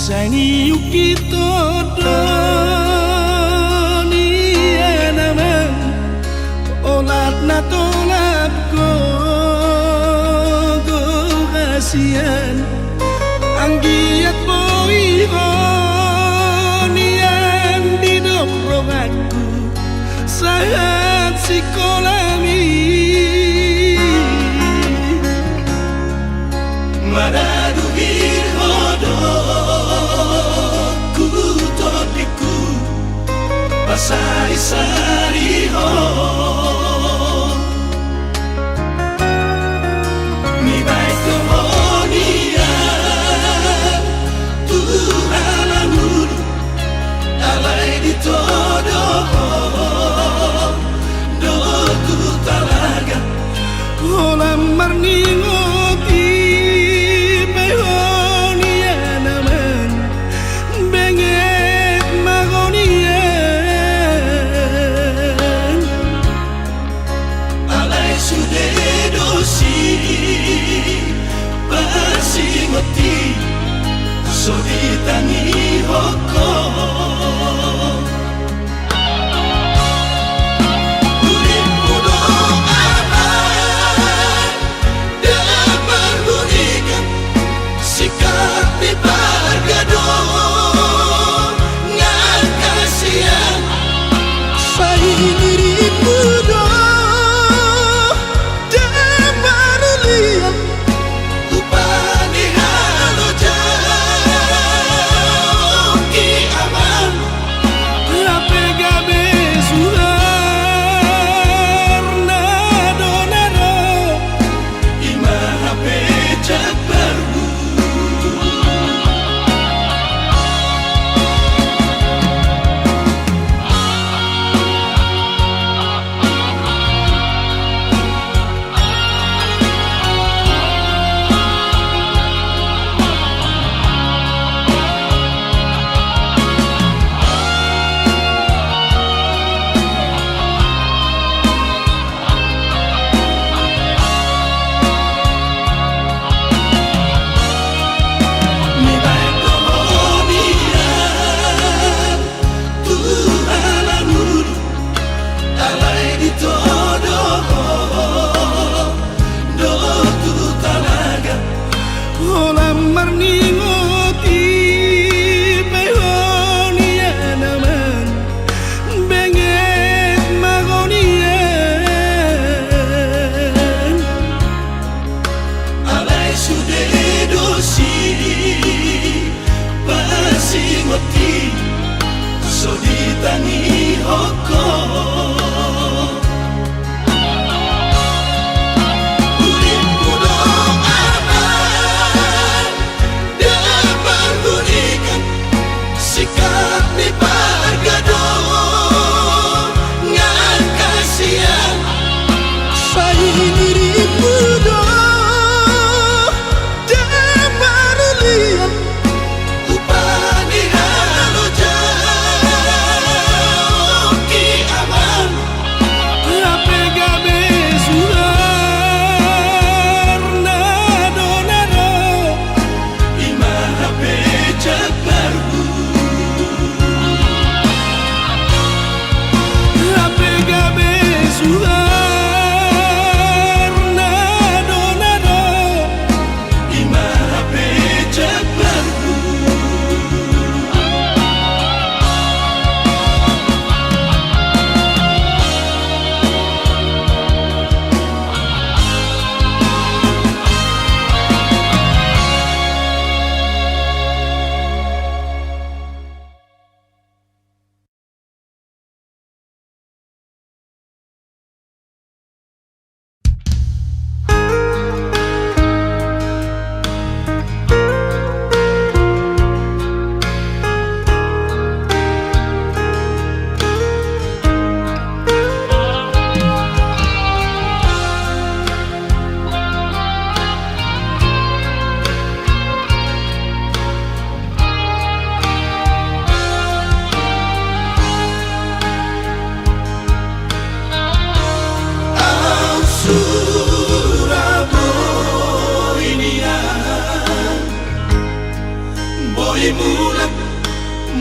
Sangi yuki todo ni enamang olat na tolap go kasihan anggiat boi nian di dobrong aku saat sikolami madadu hirhodo sari-sari ho mi baik kemonia Tuhan amur alai di todo doku talaga olam marningoti behonia naman benget magonia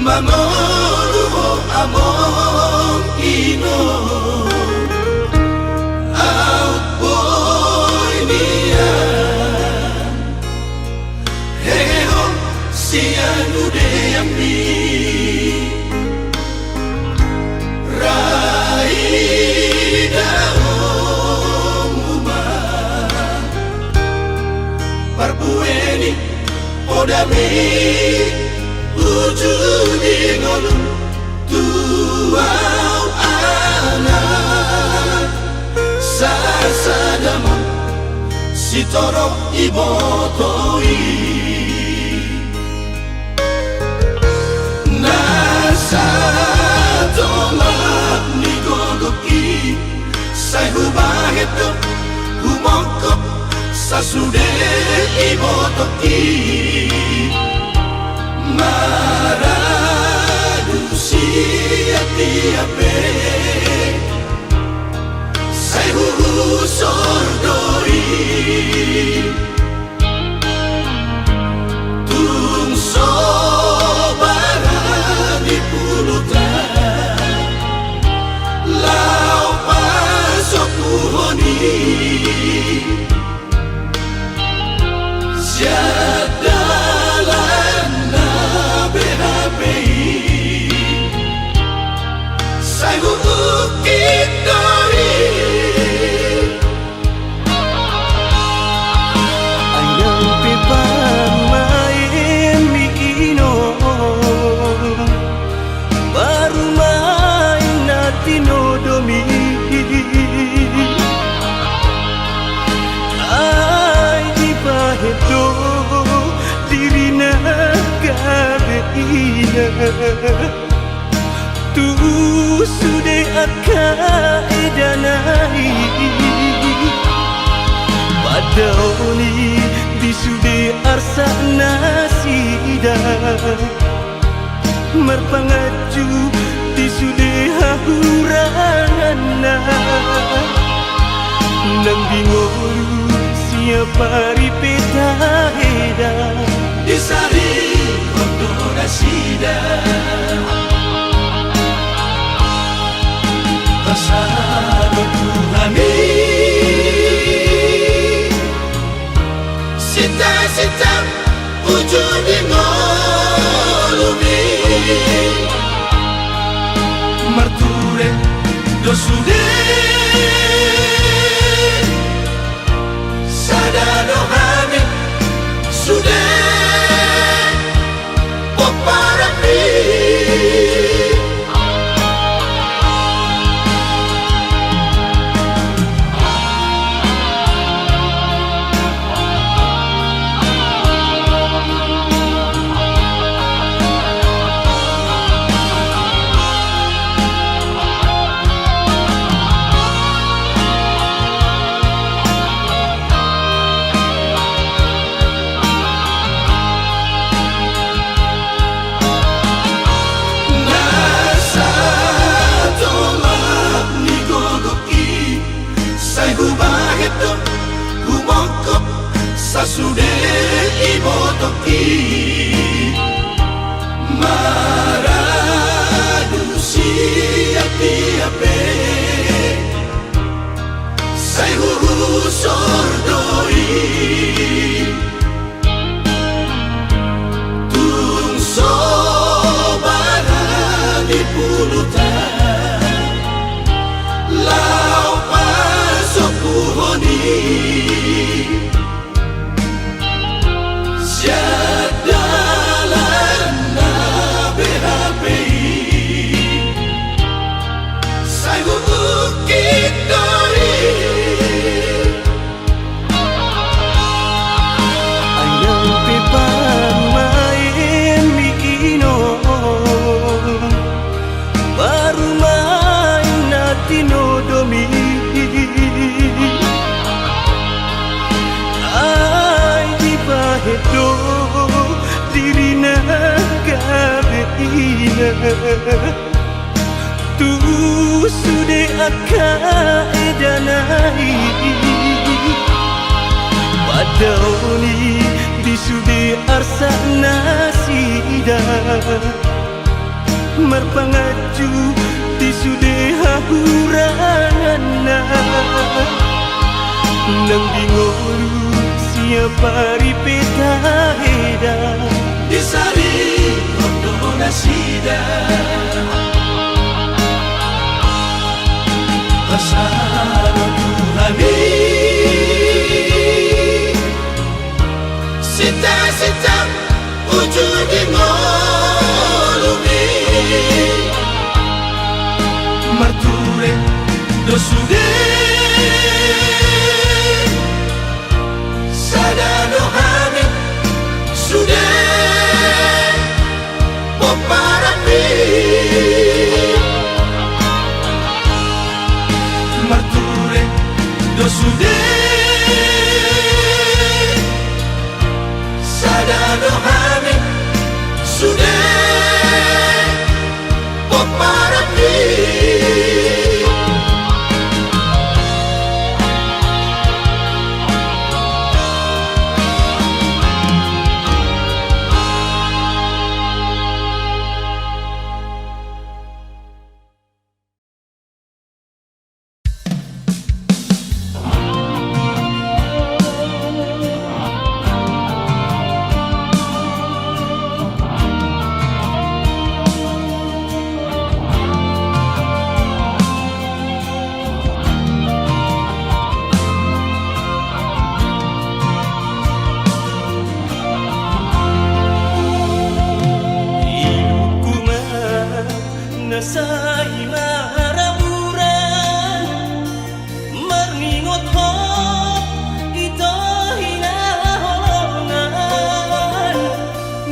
Manoluho among ino out boy niya Heho siyan udeyambi Raida omuma Parbueni odami Ujudi ngolu tuau anak Sasadama sitoro ibotoi Nasa tolak nigogoki Sai hubaheto humongkop Sasude ibotoki Maradusi ati-ape Sai sordoi Tung sobarani pulutan Lau pasok puhoni Siadalan na BHPI Sai ukit dori Ayang pipamain mikino Baru main na tinodomi Ay di pahedo diri na gabeina Tu sude akaedanai Padaoni di sude arsa nasida Merpangaju di sude hahurana Nang bingolu siapa ripeta heda Disari Kondorasida Pasado Tuhani Sita-sita ujung di ngolumi Marture dosude Sadado hami sudah Poparapi Sasude ibotoki Maradusi ati-ape Sai sordoi Tung sobarani pulutan Lau pasok puhoni Siadalan na BHPI Sai ukit dori Ayang pipamain mikino Baru main na tinodomi Ay di pahedo diri na gabeina Tu sude akaedanai Padaoni di sude arsa nasida Merpangaju di sudeha hurangan nang dingolu siapa ripeta heda Disari Ondo nasida Bersama Tuhani Sita-sita ujung di ngolumi Marture dosude Sadano hami sude Poparapi Marture dosude Sadano hami sude Poparapi Nasai maraburan Marningot ho ito hinahongan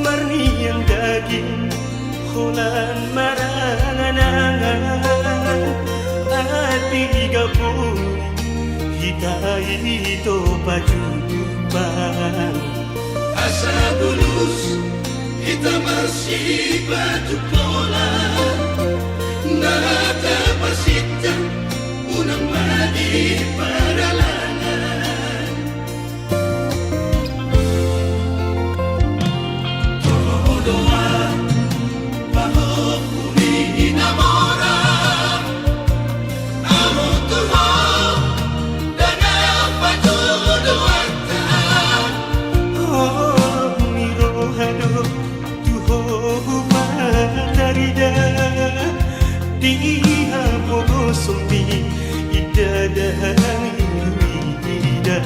Marni yang daging Hulan maranganangan Ati igapun Hitai ito pajudupan Asa bulus kita masih batu pola Nada pasita unang madi paralangan Todoa bajo kuni inamora Amo tuho dengan patuduatan Oh mirohado tuho matarida Diha pogo sumpi idadang ida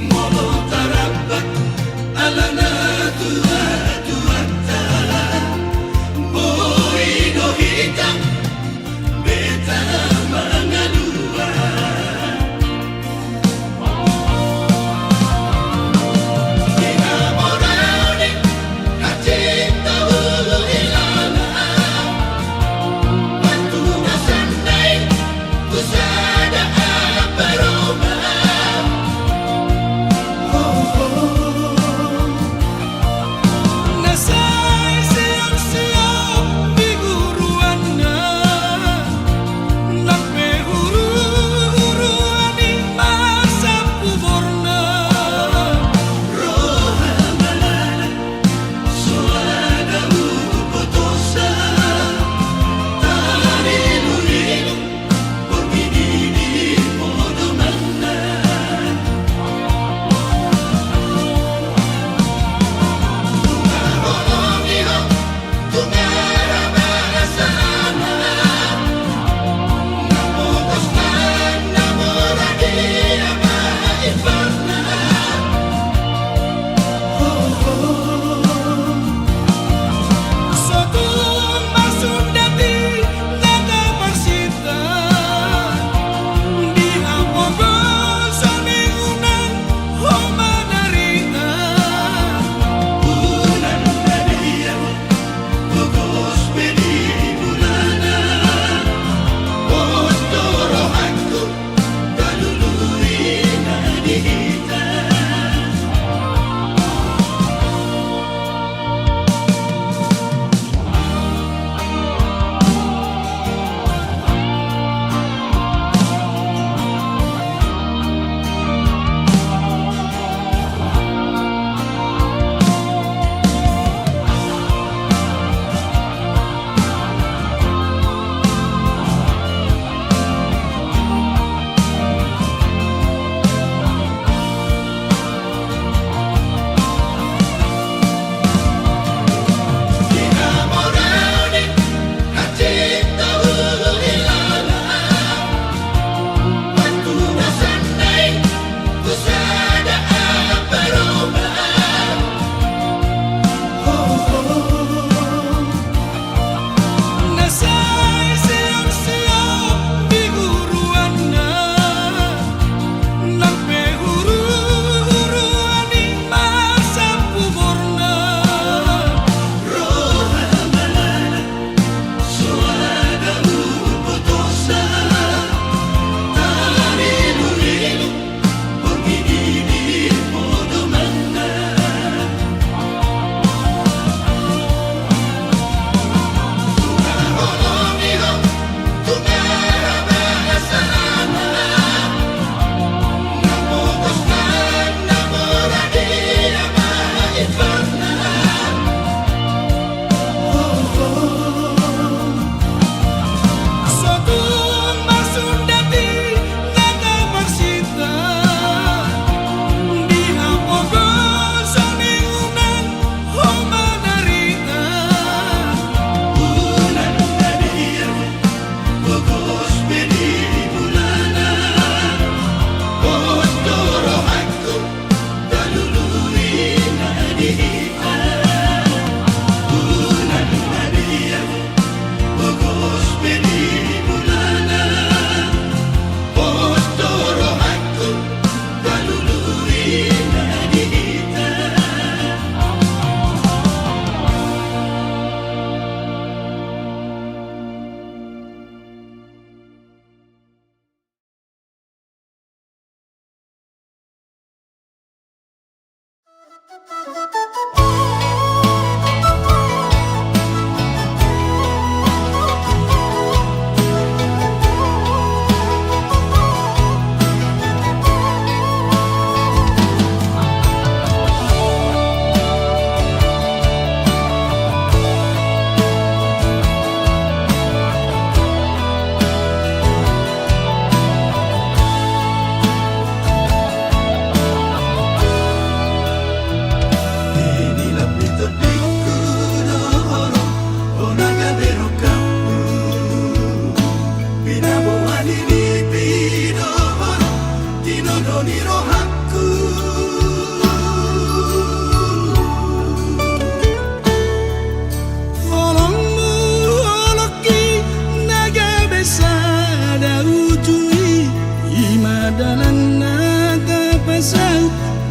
Molo tarabat alana tuata Boy do hitam beta mangalua Ina morani kacinta ulu ilana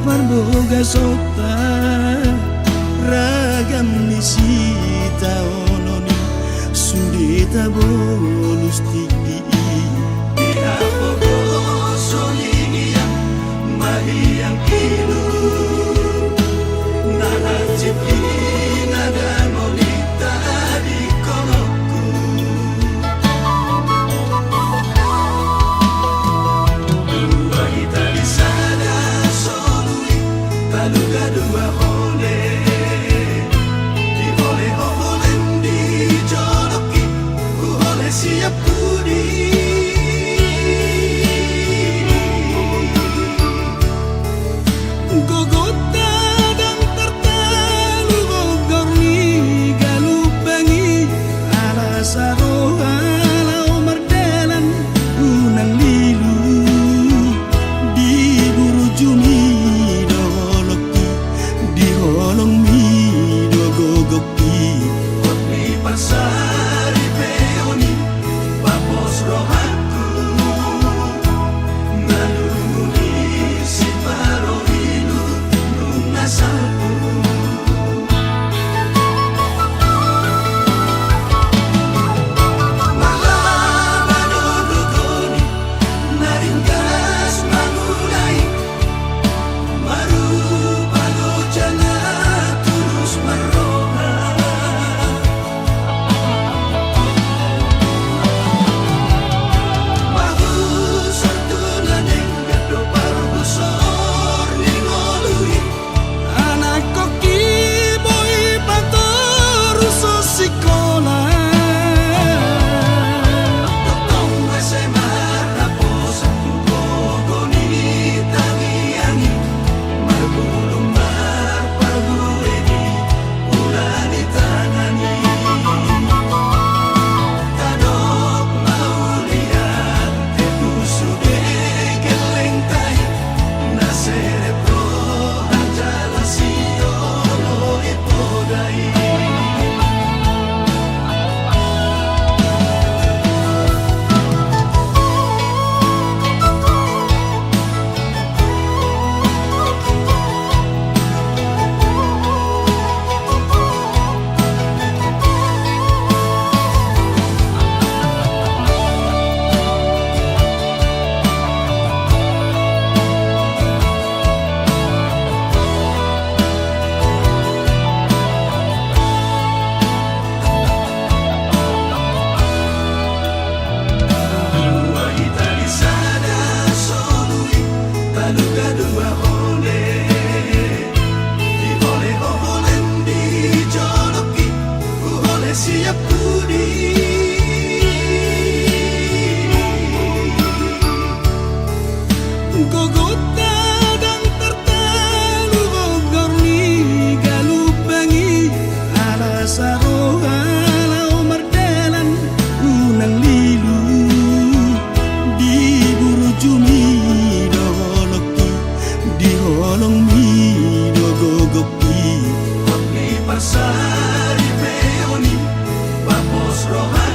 Marboga sota ragam nisita ononi sudita bonus tigi Ina pogo solinia mahiyang ilu Nana cipi nada molita di kolokku Dua kita di sana solui Taluga dua ole Di ole ole di joloki Ku ole siap pudi Gogota dan tertalu gogorni galubangi ala saroha lau mardalan unang lilu di buru jumi doloki di holong mi do gogoki Otni pasari peoni Papos rohaku Naluni si parohilu Nungasaku Malabado dogoni Naringgas mangulai Marupado jana tulus maroha Mahusor tulaneng gado parusor ningolui anak koki boy patoru sosikola Totong SMA raposa Kogoni tangiangi Marbulung marpagueni Ulani tanani Tadok mauliat Tetusude geleng tai Na cerebro Anjala siolo ipodai Dua kita di sana solui Taluga dua ole Di ole ole di joloki Ku ole siap pudi Gogota dan tertalu gogorni galubangi ala saroha lau mardalan unang lilu di buru jumi do holoki di holong mi do gogoki Otni pasari peoni Papos rohani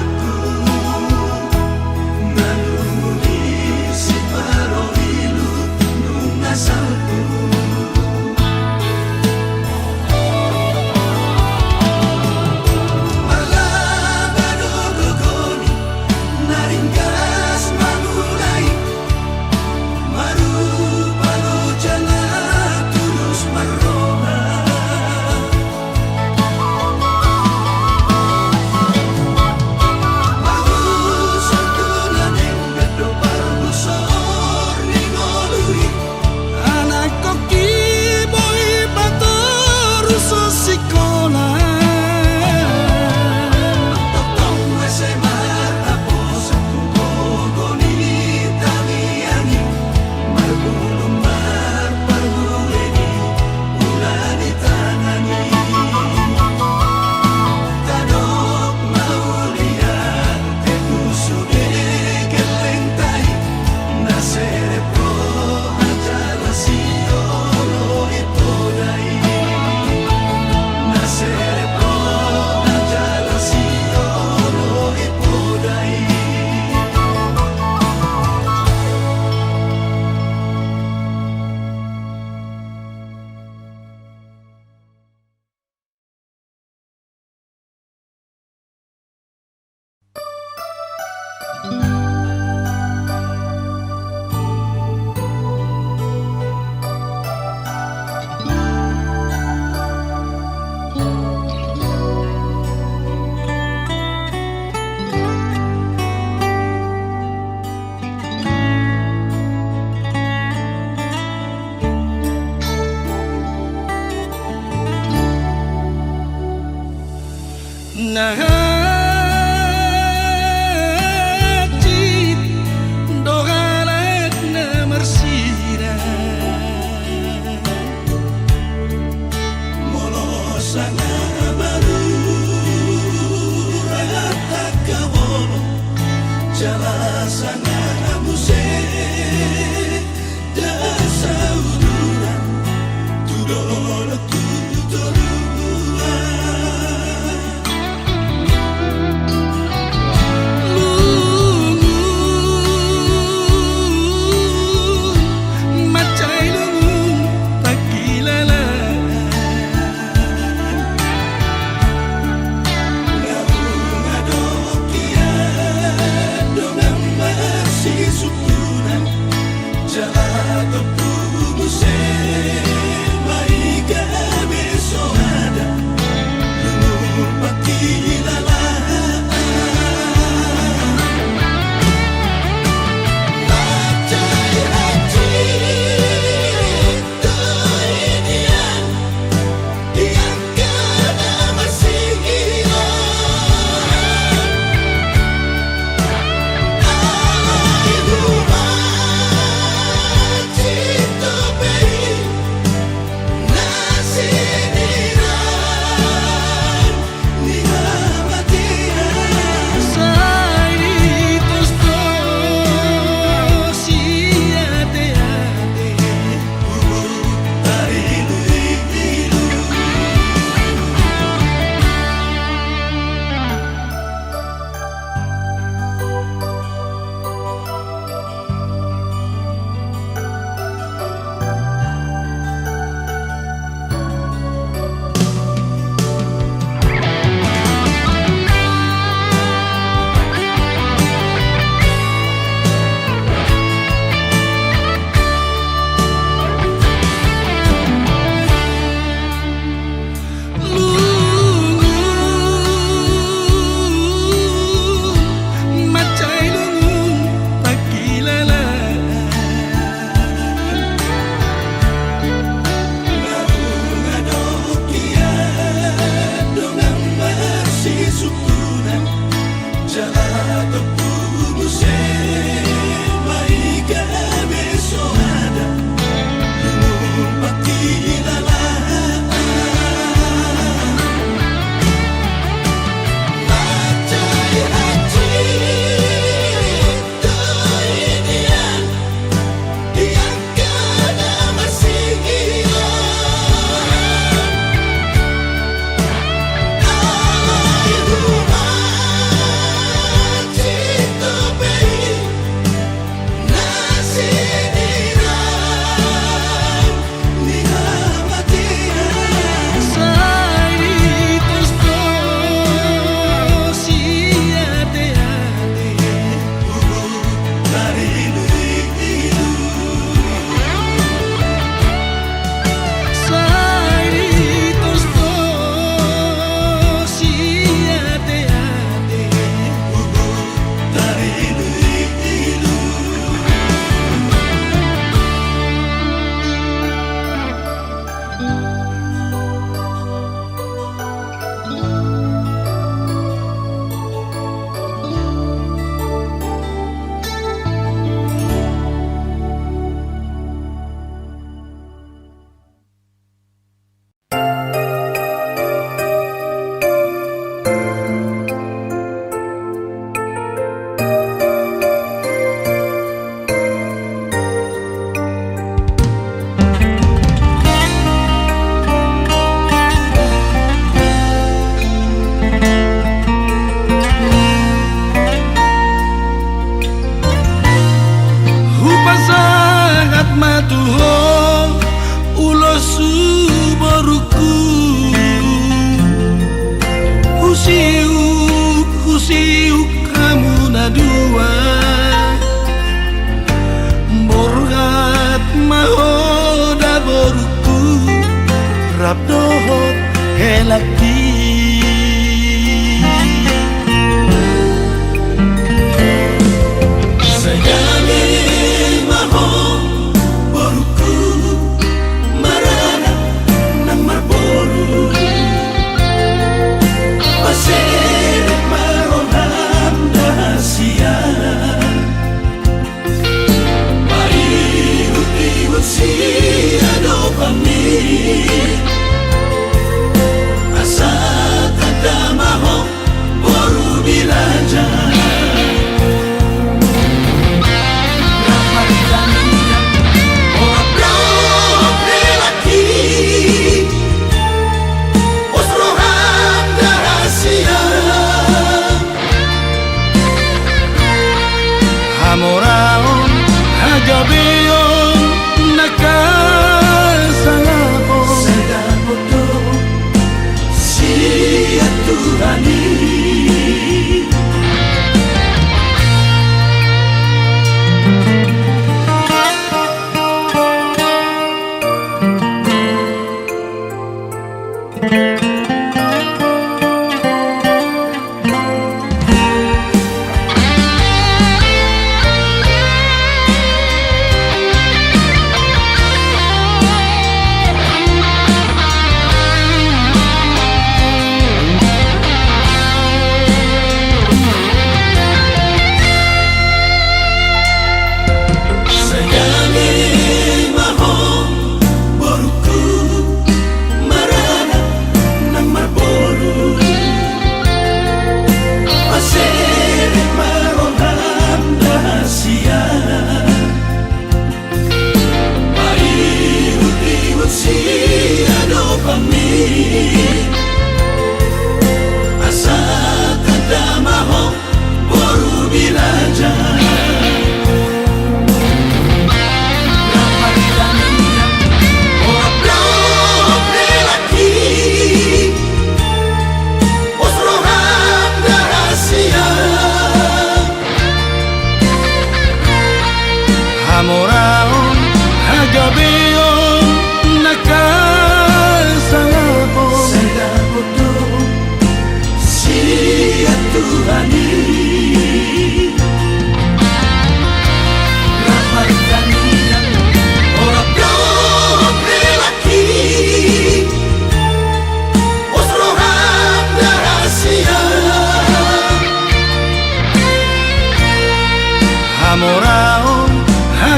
Hajit dogalat na marsira Molosana baru ragat akabolo Jalasana muse dasaudura Tudolo tudolua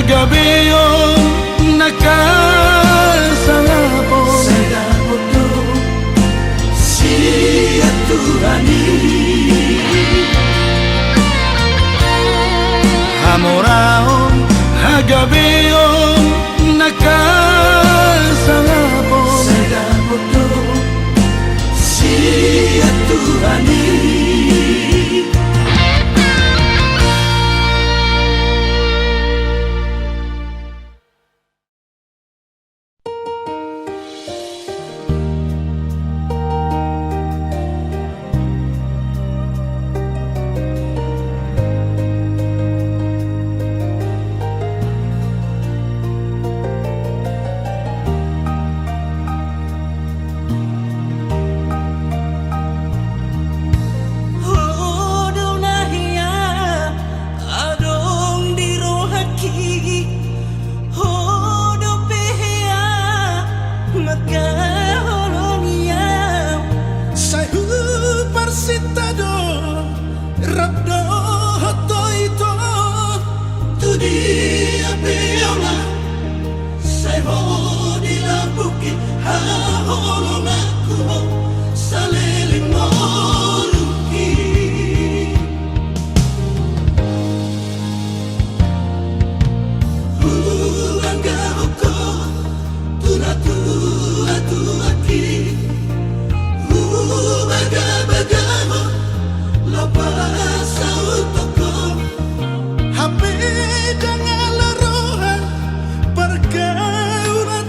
hagabeon nakasangapon Sedamoto siaturani hamoraon hagabeon nakasangapon Sedamoto siaturani Hape jangan lerohan pergaulan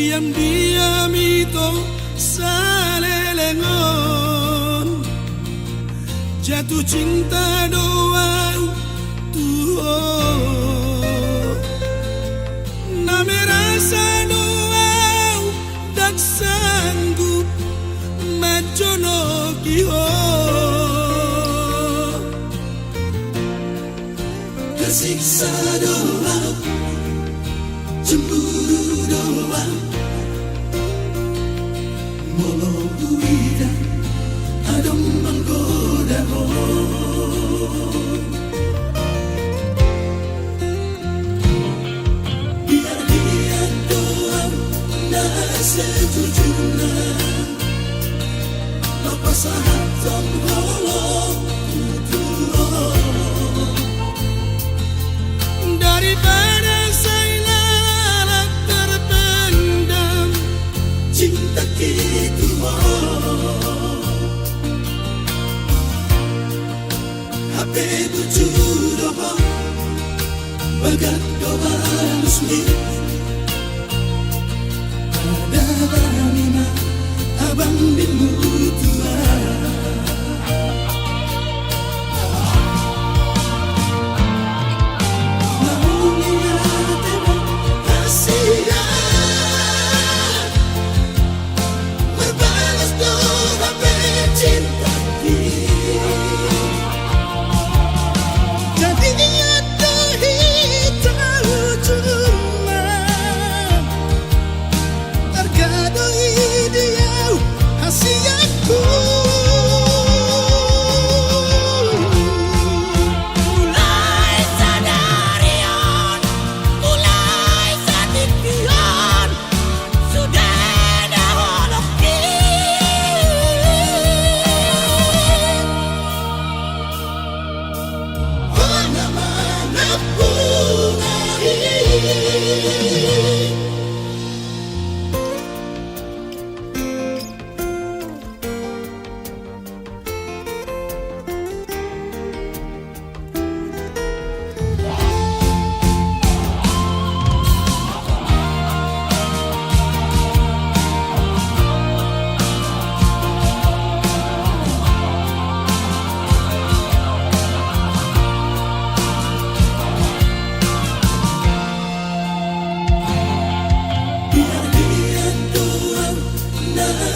diam-diam itu salelengon, jatuh cinta doang Tuhan, name rasa doang dak sanggup majono kiho, Tersiksa doang, cemburu doang, molo uida adem menggoda biar dia doang nah sejujurnya lepas hatam holong daripada saya terpendam cinta gitu HP bujur doang bagat doang resmi ada lima abang bimu tua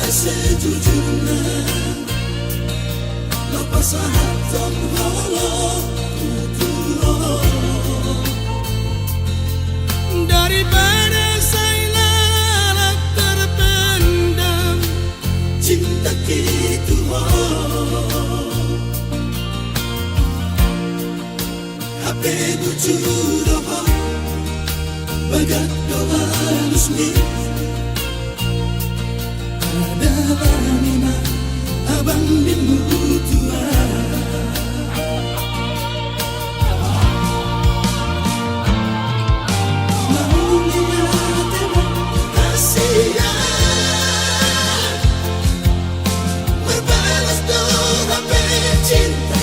sejujurnya lepas hatam holong daripada saya terpendam cinta gitu HP bujur doang bagat doang resmi ada lima abang bimu tua mau lihat emang kasihan berbalas doa cinta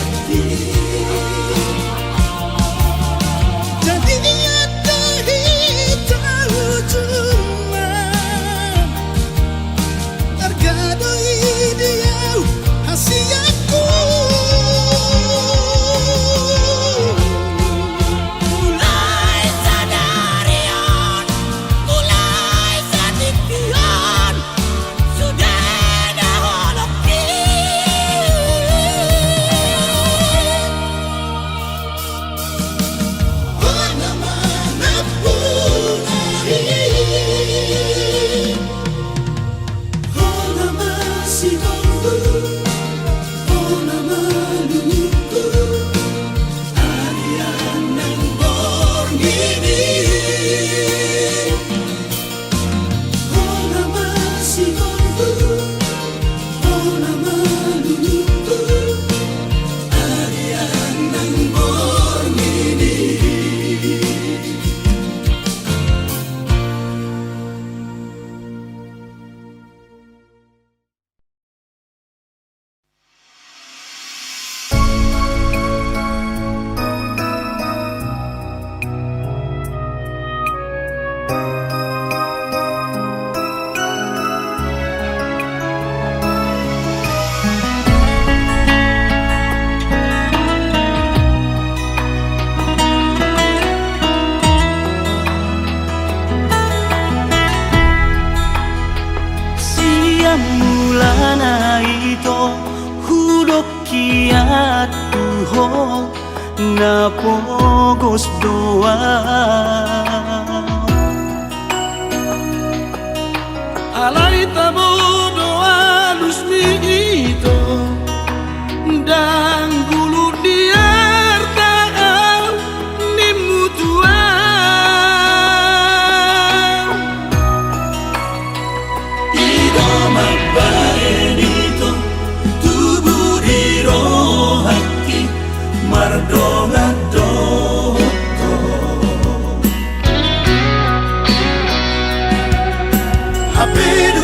jadi nyata tahu cuma tergado dia hasiaku mulai sadarian mulai sadikian sudah dah holoki mana-mana pun Hona masih nunggu mulana ito hudok kiat tuho na pogos doa Alay tabo doa lusmi ito Dan gulu diar taal ni mutua Ido magbae dito tubuh di roh hati mardonga doto Happy to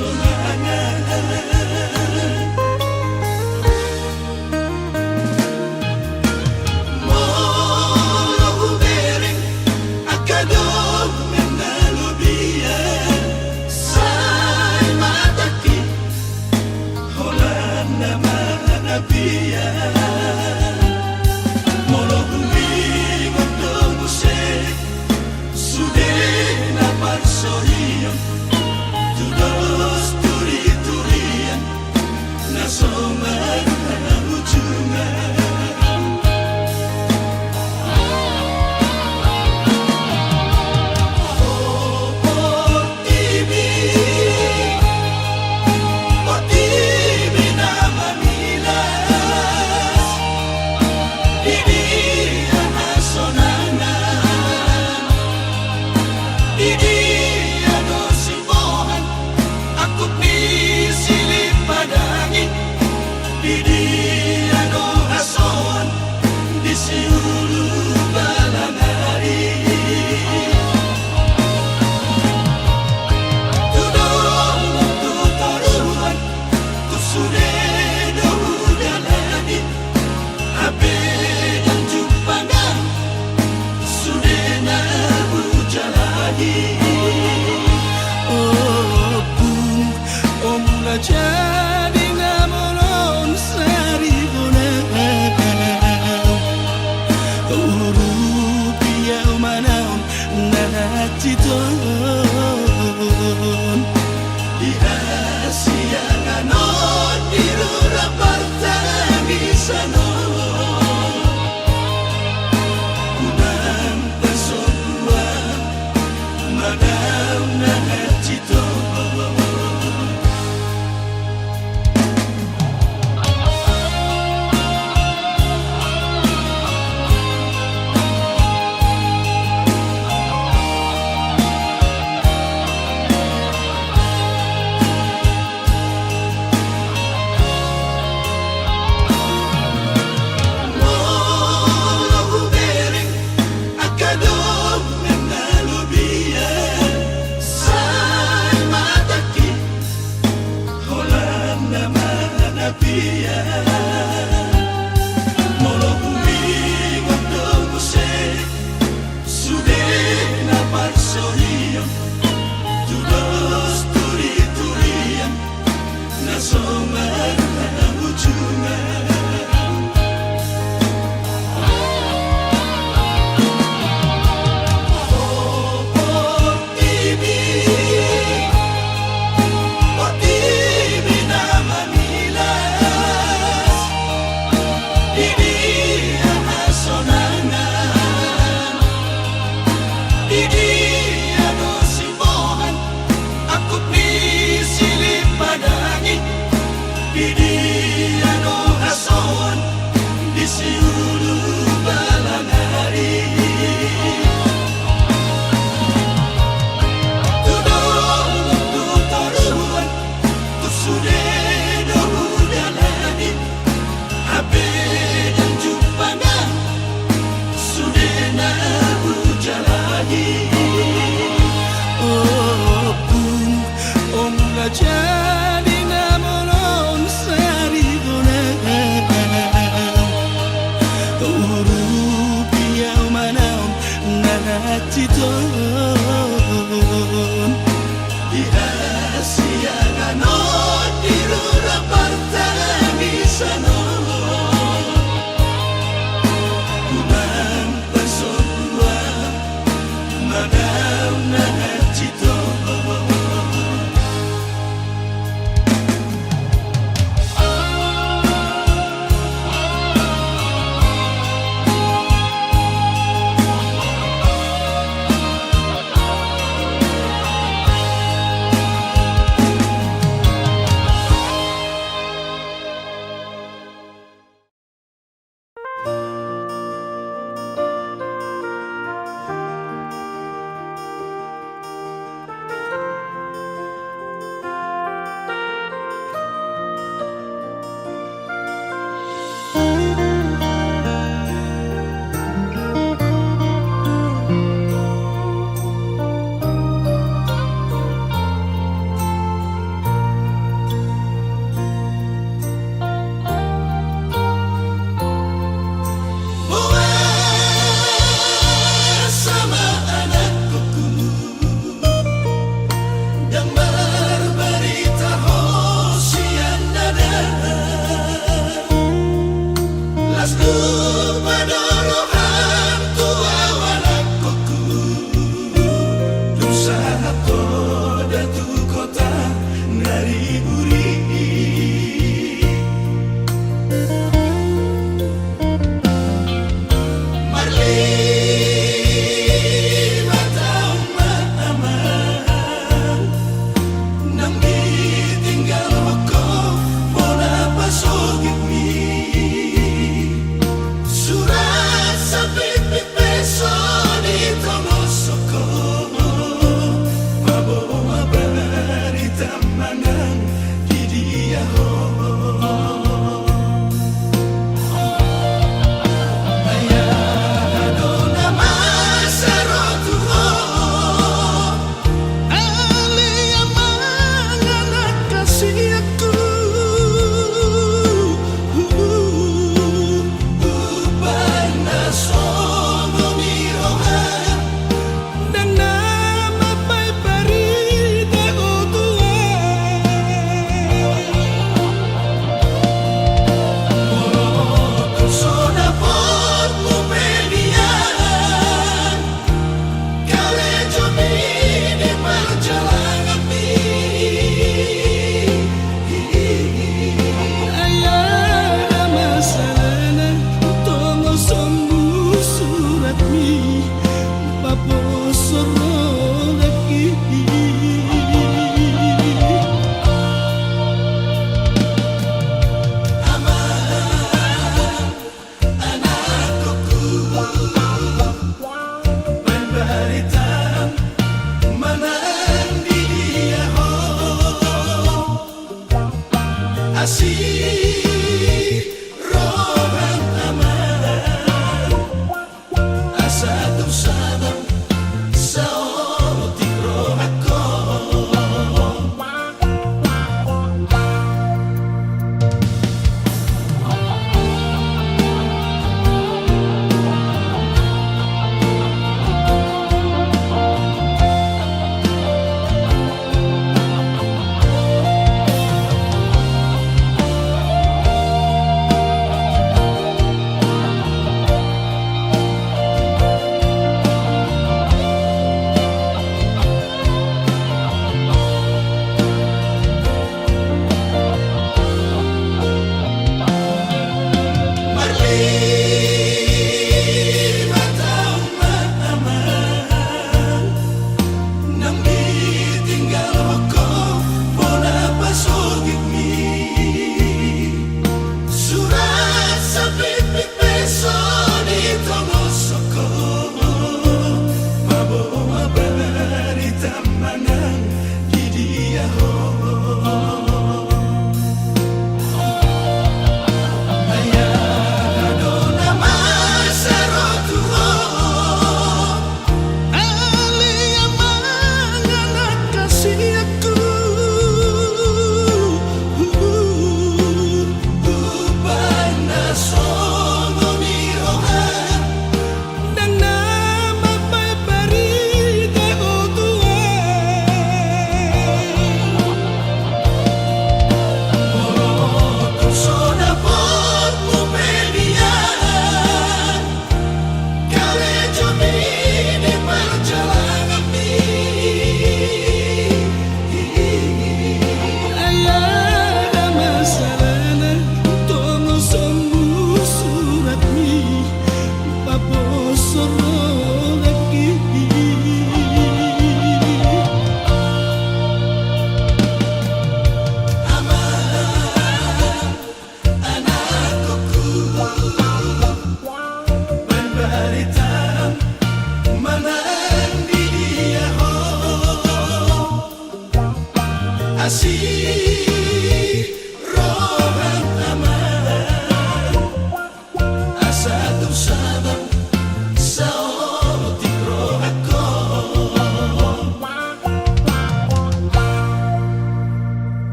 sonangan Molo bereng akadong menalubian Say mataki holan naman nabiyan Molo humingon do musik Sudah na parsorian Tudos turi-turian Nasoman na ujungan jadi ngamolon sarigona Urupia manaon nanaciton Dihasiangan dirura partangisano Unang pasokuan Madam nanaciton Say mataki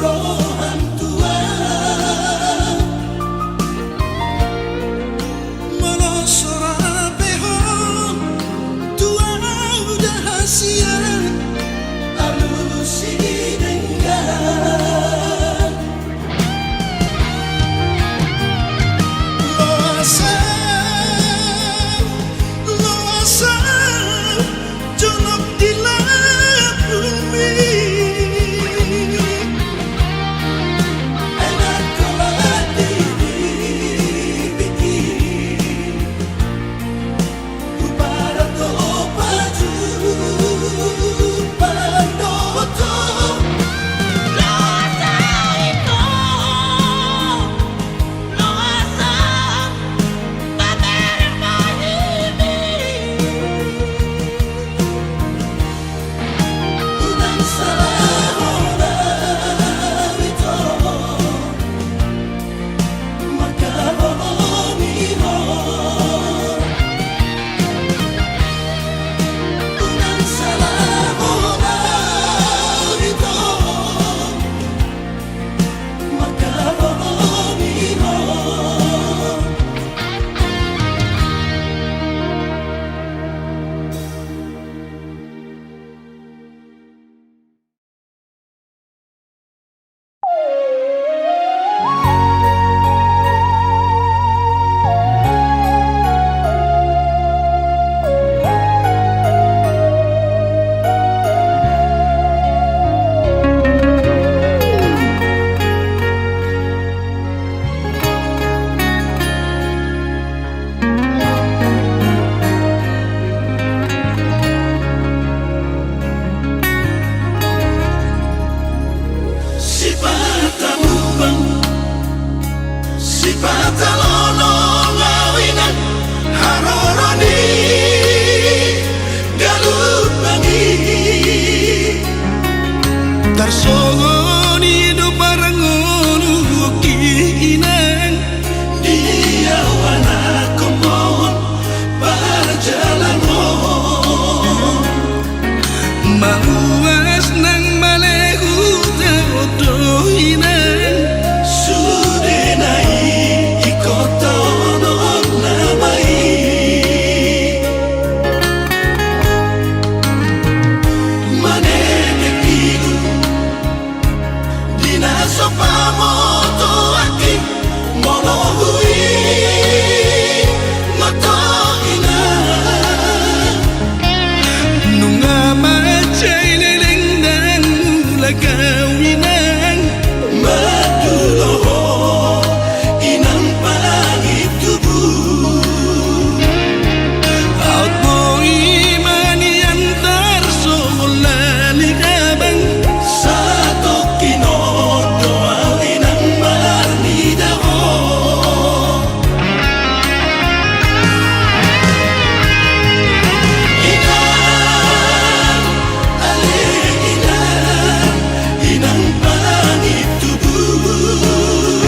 rohan tua melosora behon tua udah hasian alusi dengan loasa jonok di langit bumi enak kalau dibikin para paju pandoto Patalono ngawinan haroroni galut bangi tarsogoni do parangono kiinan dia wana komon pajalan maluas nang malehu teodoinan sudenai ikotonon namai manene pilu dina sopamoto aki monohui moto ina nunga macai leleng dan mula kawinan maduloho inang pangit tubuh auto imani antar solani kabang satu kino doa inang marni daho inang ale inang pangit tubuh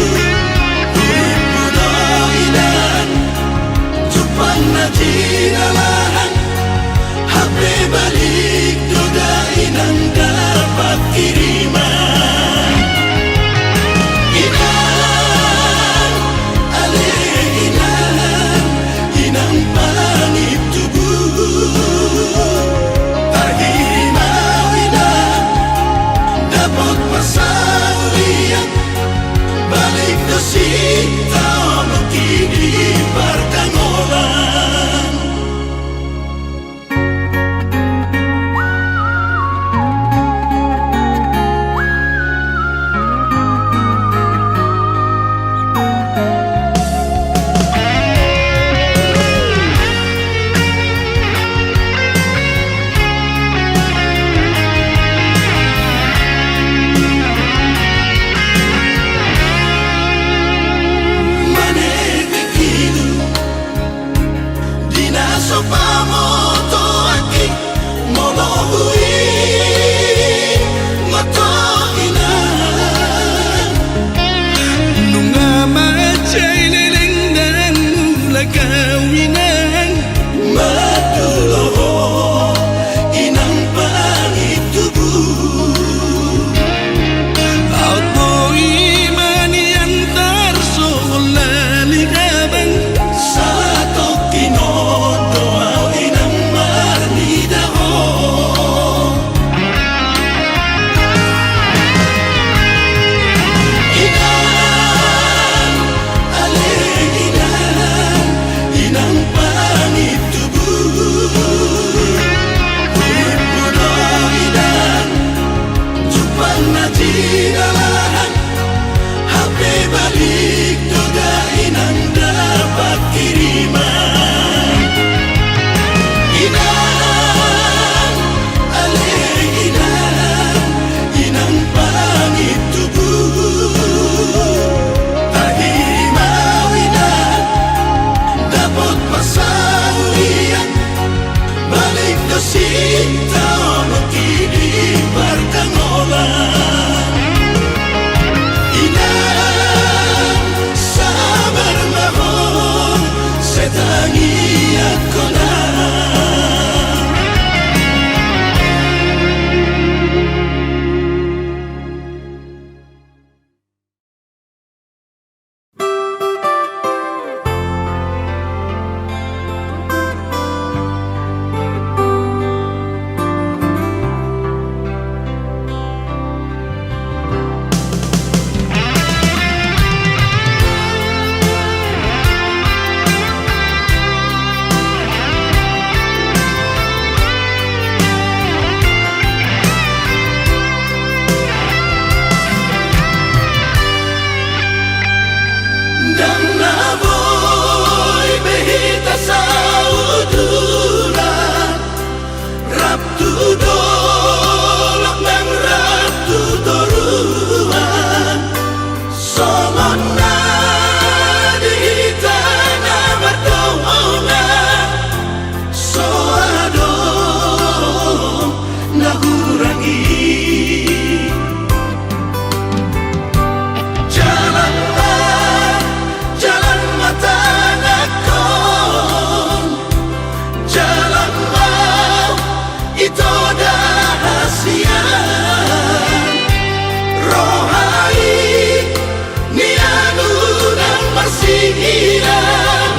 hilang.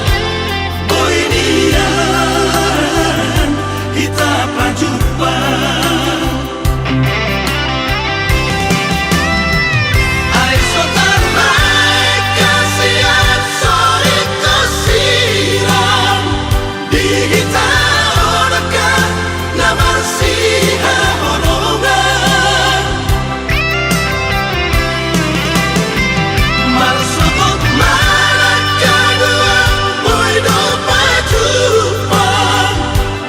Boy nian kita jumpa. Ay sotar baik kasihan sorry kasihan di kita onakan namar siha honongan marsokot malakkan boy dopa jumpa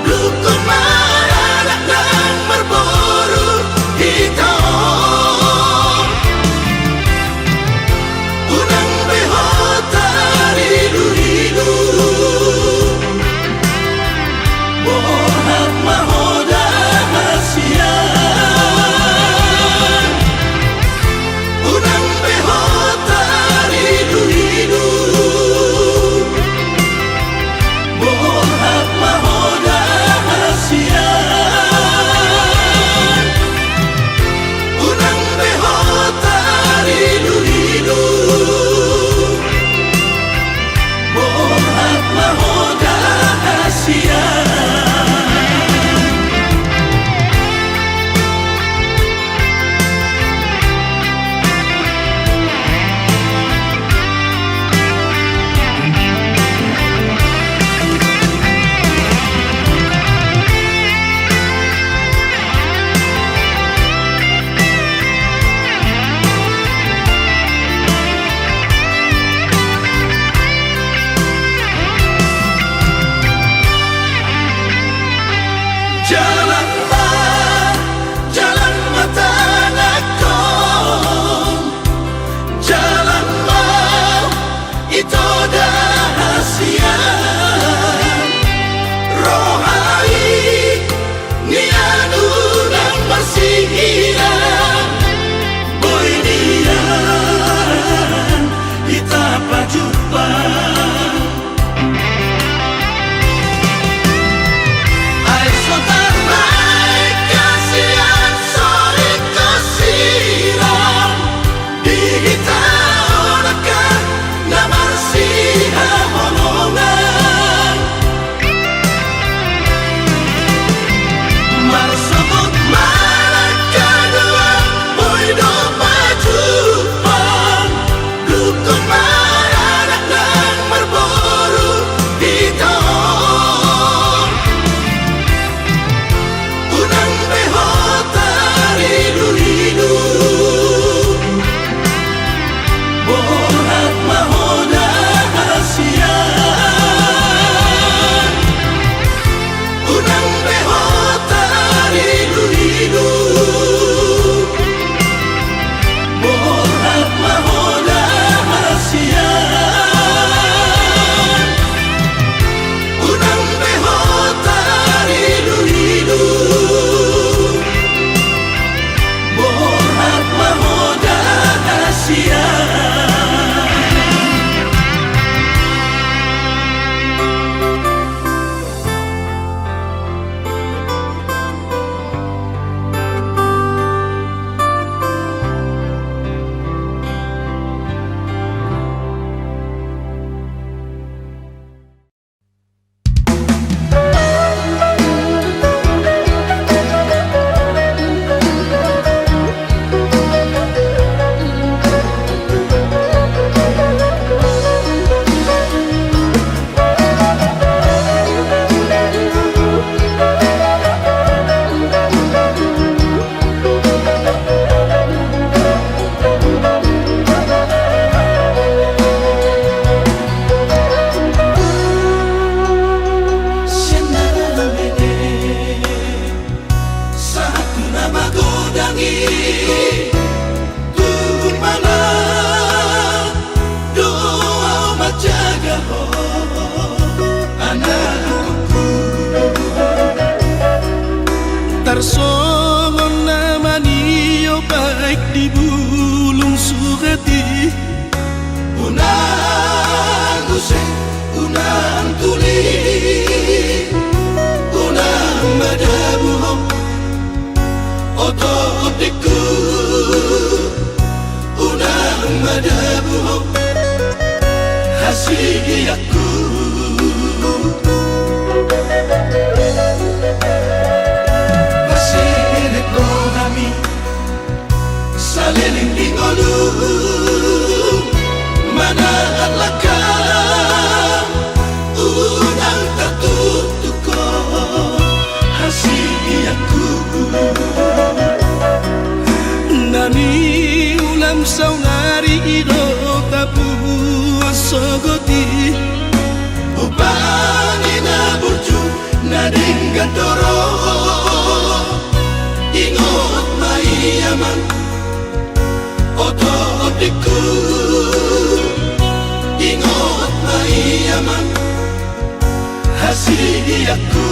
dukung malanak dan merboru hitam unang behota rilu-rilu bohat mahoda hasian unang behota rilu-rilu bohat mahoda hasian unang behota rilu-rilu bohat mahoda hasian. Jalanlah, jalan mata nakon. Jalanlah, itu dah hasian. Rohai, nianu nang masih hilang. Boy nian, kita jumpa. Ay sotar baik kasihan sorry kasihan di kita onakan namar siha honongan marsokot malakkan boy dopa jumpa dukung malanak dan merboru hitam unang behota rilu-rilu bohat mahoda hasian unang behota rilu-rilu bohat mahoda hasian unang behota rilu-rilu bohat mahoda hasian. Satu nama godangi Tuhan mana doa majaga ho anakku tarsongon nama niyo baik di bulung sugati unang useng unang tuli unang madabuhong ototiku unang madabuhong Hasihi aku Pasire ko kami Saliling ingolu Mana alaka Unang tatutuko Hasihi aku Nani ulam saunari ido tapu sogoti Upani na burju na dinggadoro Ingot maiyaman Oto otiku Ingot maiyaman Hasihi aku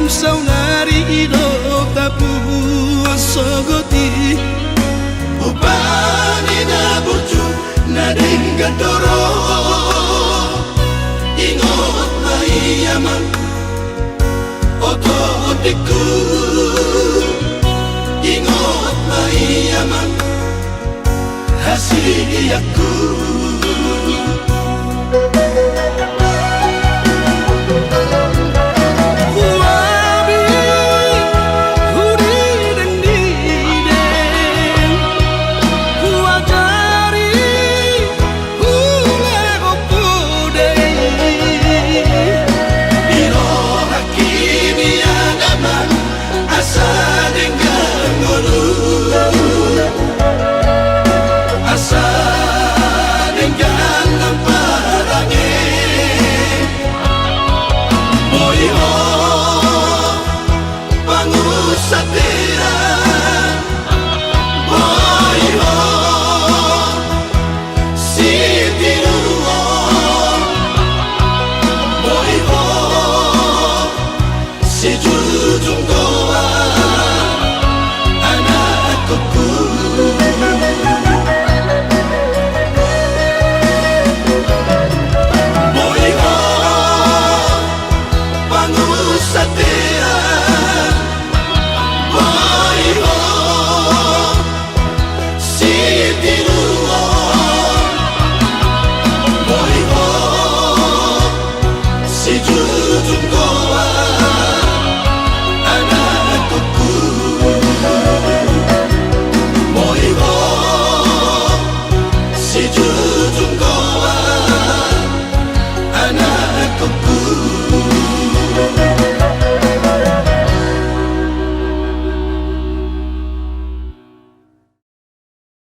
saunari ido tapu sogoti Upani na burju na dinggadoro Ingot maiyaman Oto otiku Ingot maiyaman Hasihi aku Si jujung